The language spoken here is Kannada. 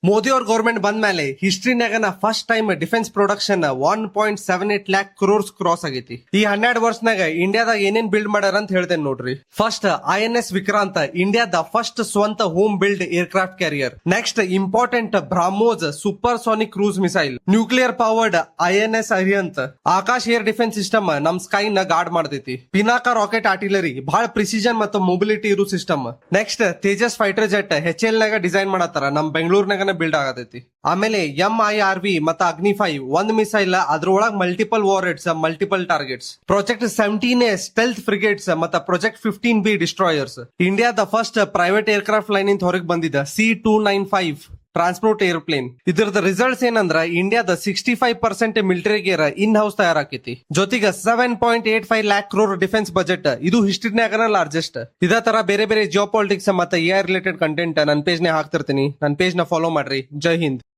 ಮೋದಿ ಅವ್ರ ಗೌರ್ಮೆಂಟ್ ಬಂದ ಮೇಲೆ ಹಿಸ್ಟ್ರಿನಾಗ first time defence production 1.78 lakh crores cross ಆಗೈತಿ. ಈ 12 ವರ್ಷನಾಗ ಇಂಡಿಯಾದಾಗ ಏನೇನ್ ಬಿಲ್ಡ್ ಮಾಡ್ಯಾರ ಅಂತ ಹೇಳ್ತೇನೆ ನೋಡ್ರಿ. ಫಸ್ಟ್ INS ವಿಕ್ರಾಂತ್, ಇಂಡಿಯಾದ ಫಸ್ಟ್ ಸ್ವಂತ home build aircraft carrier. Next important BrahMos super sonic cruise missile. Nuclear powered INS Arihant, Akash air defence system ನಮ್ ಸ್ಕೈ ನ ಗಾರ್ಡ್ ಮಾಡ್ತೈತಿ. ಪಿನಾಕ ರಾಕೆಟ್ ಆರ್ಟಿಲರಿ, ಬಹಳ ಪ್ರಿಸಿಷನ್ ಮತ್ತು ಮೊಬಿಲಿಟಿ ಇರೋ system. Next Tejas fighter jet HL ನಾಗ ಡಿಸೈನ್ ಮಾಡತ್ತಾರ, ನಮ್ ಬೆಂಗಳೂರಿನಾಗ ಬಿಲ್ಡ್ ಆಗತೈತಿ. ಆಮೇಲೆ MIRV ಮತ್ತ ಅಗ್ನಿ 5 ಒಂದ್ ಮಿಸೈಲ್, ಅದ್ರೊಳಗ multiple warheads, multiple targets. Project 17A stealth frigates ಮತ್ತ ಪ್ರಾಜೆಕ್ಟ್ 15B ಡಿಸ್ಟ್ರಾಯರ್ಸ್. ಇಂಡಿಯಾದ ಫಸ್ಟ್ ಪ್ರೈವೇಟ್ ಏರ್ಕ್ರಾಫ್ಟ್ ಲೈನ್ ಇಂದ ಹೊರಗೆ ಬಂದಿದ್ದ C295 ಟ್ರಾನ್ಸ್ಪೋರ್ಟ್ ಏರ್ಪ್ಲೇನ್. ಇದರದ ರಿಸಲ್ಟ್ಸ್ ಏನಂದ್ರ ಇಂಡಿಯಾದ 65% ಮಿಲಿಟರಿ ಗೇರ್ ಇನ್ ಹೌಸ್ ತಯಾರಾಕೈತಿ. ಜೊತೆಗೆ 7.85 ಲ್ಯಾಕ್ ಕ್ರೋರ್ ಡಿಫೆನ್ಸ್ ಬಜೆಟ್. ಇದು ಹಿಸ್ಟ್ರಿನಾಗ ಲಾರ್ಜೆಸ್ಟ್. ಇದೇ ತರ ಬೇರೆ ಬೇರೆ ಜಿಯೋ ಪಾಲಿಟಿಕ್ಸ್ ಮತ್ತೆ AI ರಿಲೇಟೆಡ್ ಕಂಟೆಂಟ್ ನನ್ನ ಪೇಜ್ ನ ಹಾಕ್ತಿರ್ತೀನಿ. ನನ್ನ ಪೇಜ್ ನ ಫಾಲೋ ಮಾಡ್ರಿ. ಜೈ ಹಿಂದ್.